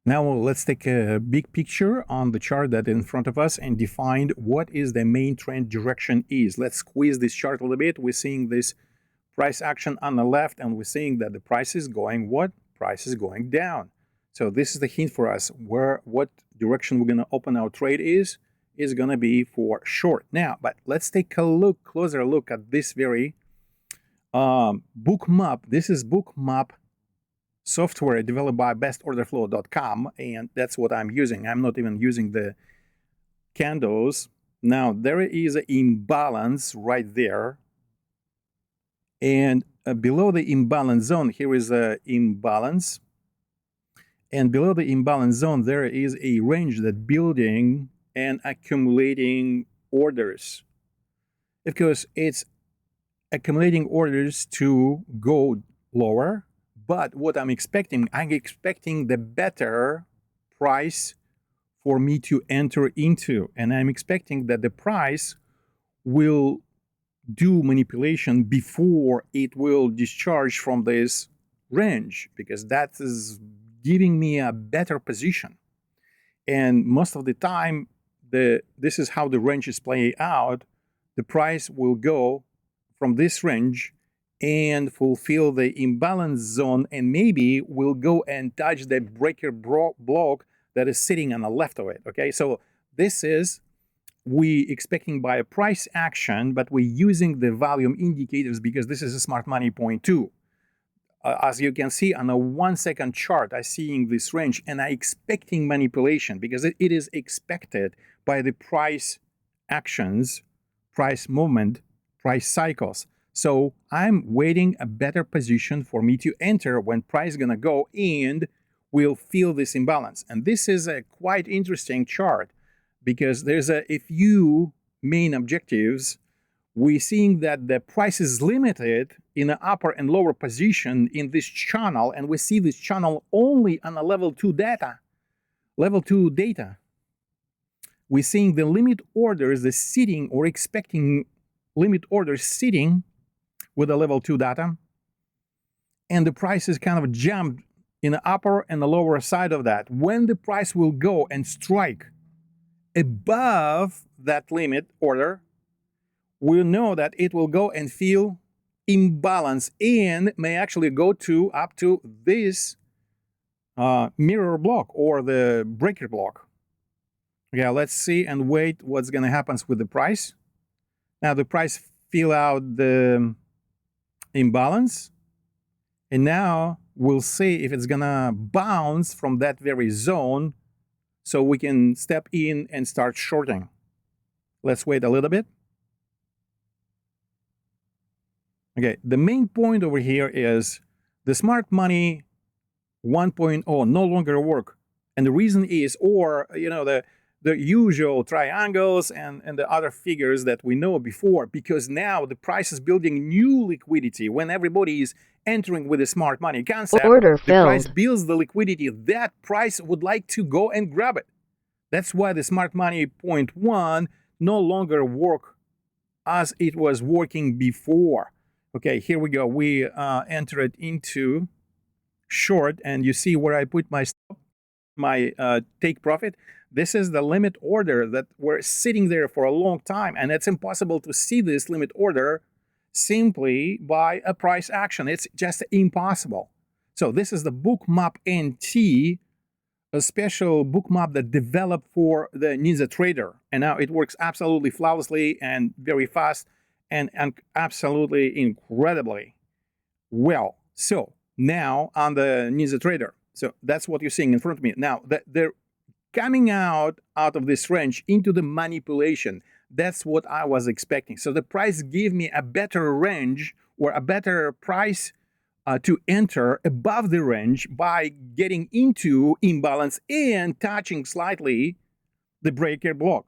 Now let's take a big picture on the chart that is in front of us and define what is the main trend direction is. Let's squeeze this chart a little bit. We're seeing this price action on the left, and we're seeing that the price is going what? Price is going down. So this is the hint for us what direction we're going to open our trade is going to be for short. Now, but let's take a closer look at this very Bookmap. This is Bookmap software developed by bestorderflow.com, and that's what I'm using. I'm not even using the candles. Now, there is an imbalance right there. And below the imbalance zone, here is an imbalance. And below the imbalance zone, there is a range that building and accumulating orders. Of course, it's accumulating orders to go lower. But what I'm expecting the better price for me to enter into. And I'm expecting that the price will do manipulation before it will discharge from this range, because that is giving me a better position. And most of the time, this is how the range is playing out. The price will go from this range and fulfill the imbalance zone, and maybe will go and touch the breaker block that is sitting on the left of it. Okay, so this is we expecting by a price action, but we're using the volume indicators because this is a smart money point 2. As you can see on a 1 second chart, I'm seeing this range, and I'm expecting manipulation because it is expected by the price actions, price movement, price cycles. So I'm waiting a better position for me to enter when price is going to go and we'll feel this imbalance. And this is a quite interesting chart because there's a few main objectives. We're seeing that the price is limited in the upper and lower position in this channel, and we see this channel only on a level 2 data. Level 2 data. We're seeing the limit orders, the sitting or expecting limit orders sitting with the level 2 data, and the price is kind of jumped in the upper and the lower side of that. When the price will go and strike above that limit order, we'll know that it will go and feel imbalance and may actually go up to this mirror block or the breaker block. Okay, let's see and wait what's going to happen with the price. Now the price feel out the imbalance, and now we'll see if it's gonna bounce from that very zone so we can step in and start shorting. Let's wait a little bit. Okay, the main point over here is the smart money 1.0 no longer work, and the reason is, or the usual triangles and the other figures that we know before, because now the price is building new liquidity. When everybody is entering with the smart money concept, Order the price filled. builds the liquidity. That price would like to go and grab it. That's why the smart money point 1 no longer work as it was working before. Okay, here we go. We entered into short, and you see where I put my stop, my take profit. This is the limit order that were sitting there for a long time, and it's impossible to see this limit order simply by a price action. It's just impossible. So this is the BookmapNT, a special bookmap that developed for the Ninja Trader, and now it works absolutely flawlessly and very fast and absolutely incredibly well. So now on the Ninja Trader, so that's what you're seeing in front of me. Now they're coming out of this range into the manipulation. That's what I was expecting. So the price gave me a better range or a better price to enter above the range by getting into imbalance and touching slightly the breaker block.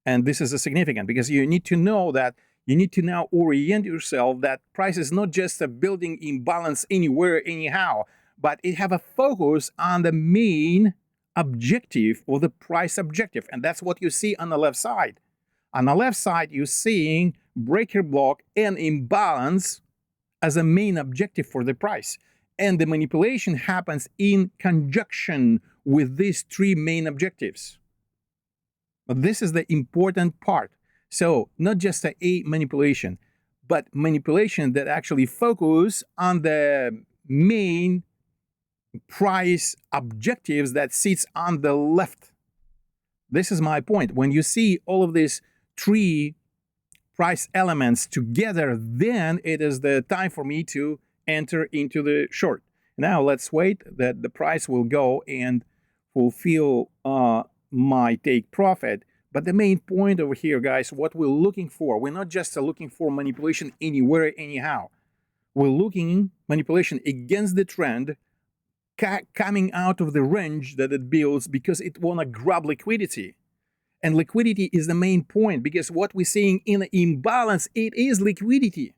And this is a significant because you need to know that you need to now orient yourself that price is not just a building imbalance anywhere, anyhow, but it have a focus on the main objective or the price objective. And that's what you see on the left side. On the left side, you're seeing breaker block and imbalance as a main objective for the price. And the manipulation happens in conjunction with these three main objectives. But this is the important part. So not just a manipulation, but manipulation that actually focus on the main price objectives that sits on the left. This is my point. When you see all of these three price elements together, then it is the time for me to enter into the short. Now let's wait that the price will go and fulfill my take profit. But the main point over here, guys, what we're looking for, we're not just looking for manipulation anywhere, anyhow. We're looking manipulation against the trend, coming out of the range that it builds because it want to grab liquidity. And liquidity is the main point, because what we're seeing in the imbalance, it is liquidity.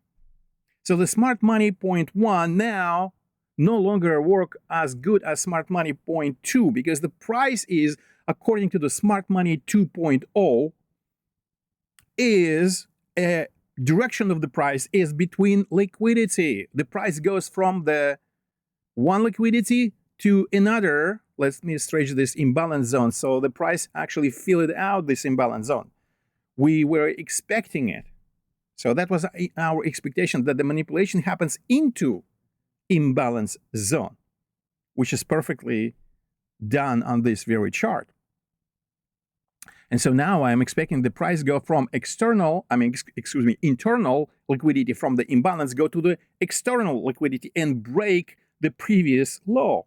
So the smart money point 1 now no longer work as good as smart money point 2, because the price is, according to the smart money 2.0, is a direction of the price is between liquidity. The price goes from the one liquidity to another. Let me stretch this imbalance zone. So the price actually filled out this imbalance zone. We were expecting it. So that was our expectation, that the manipulation happens into imbalance zone, which is perfectly done on this very chart. And so now I'm expecting the price go from internal liquidity from the imbalance, go to the external liquidity and break the previous low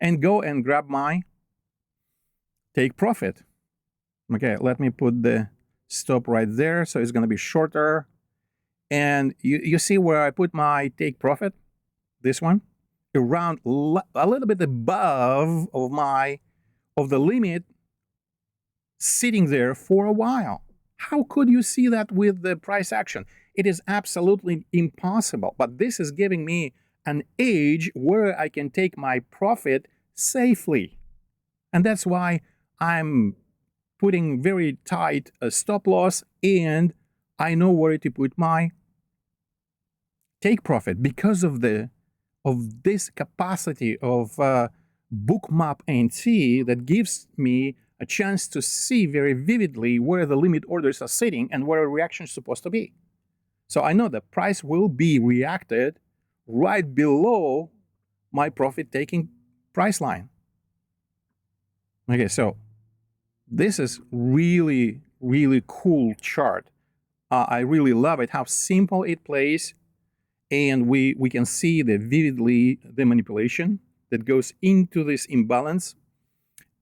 and go and grab my take profit. Okay, let me put the stop right there. So it's going to be shorter. And you see where I put my take profit? This one, around a little bit above of the limit, sitting there for a while. How could you see that with the price action? It is absolutely impossible. But this is giving me an edge where I can take my profit safely. And that's why I'm putting very tight a stop loss, and I know where to put my take profit because of this capacity of BookmapNT that gives me a chance to see very vividly where the limit orders are sitting and where a reaction is supposed to be. So I know the price will be reacted right below my profit-taking price line. Okay, so this is really, really cool chart. I really love it, how simple it plays. And we can see vividly the manipulation that goes into this imbalance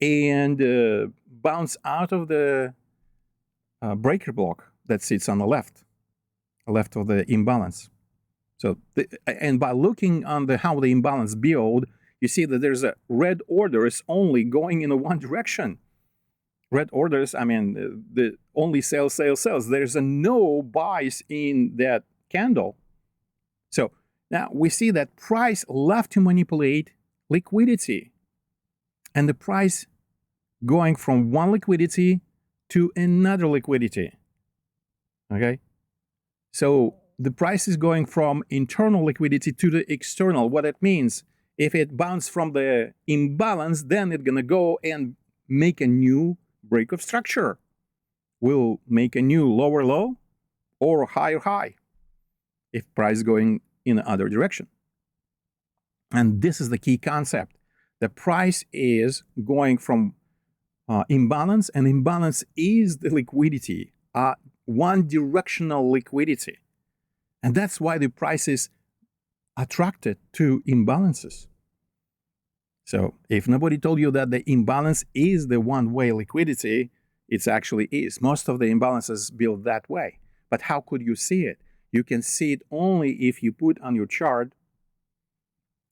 and bounce out of the breaker block that sits on the left of the imbalance. So, and by looking on how the imbalance build, you see that there's a red orders only going in one direction. Red orders, the only sales. There's no buys in that candle. So now we see that price left to manipulate liquidity, and the price going from one liquidity to another liquidity. Okay? So the price is going from internal liquidity to the external. What it means, if it bounces from the imbalance, then it's going to go and make a new break of structure. We'll make a new lower low or higher high if price going in the other direction. And this is the key concept. The price is going from imbalance, and imbalance is the liquidity, one directional liquidity. And that's why the price is attracted to imbalances. So if nobody told you that the imbalance is the one-way liquidity, it actually is. Most of the imbalances build that way. But how could you see it? You can see it only if you put on your chart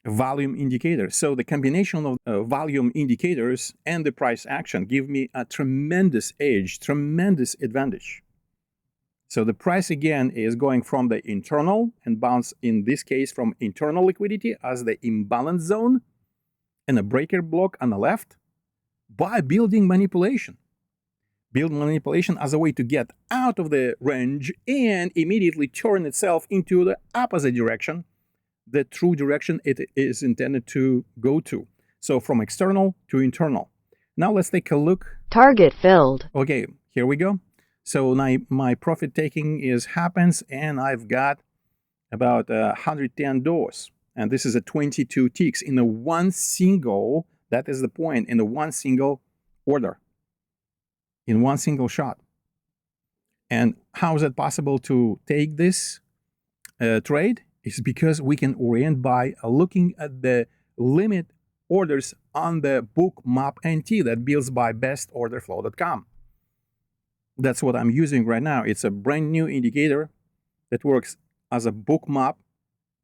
a volume indicator. So the combination of volume indicators and the price action give me a tremendous edge, tremendous advantage. So the price again is going from the internal and bounce, in this case, from internal liquidity as the imbalance zone and a breaker block on the left by building manipulation. Build manipulation as a way to get out of the range and immediately turn itself into the opposite direction, the true direction it is intended to go to. So from external to internal. Now let's take a look. Target filled. Okay, here we go. So now my profit taking happens, and I've got about $110. And this is a 22 ticks in a one single, that is the point, in a one single order, in one single shot. And how is it possible to take this trade? It's because we can orient by looking at the limit orders on the BookmapNT that builds by bestorderflow.com. That's what I'm using right now. It's a brand new indicator that works as a bookmap.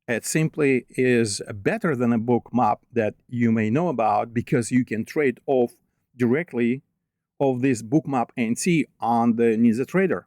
It simply is better than a bookmap that you may know about because you can trade off directly of this BookmapNT on the NinjaTrader.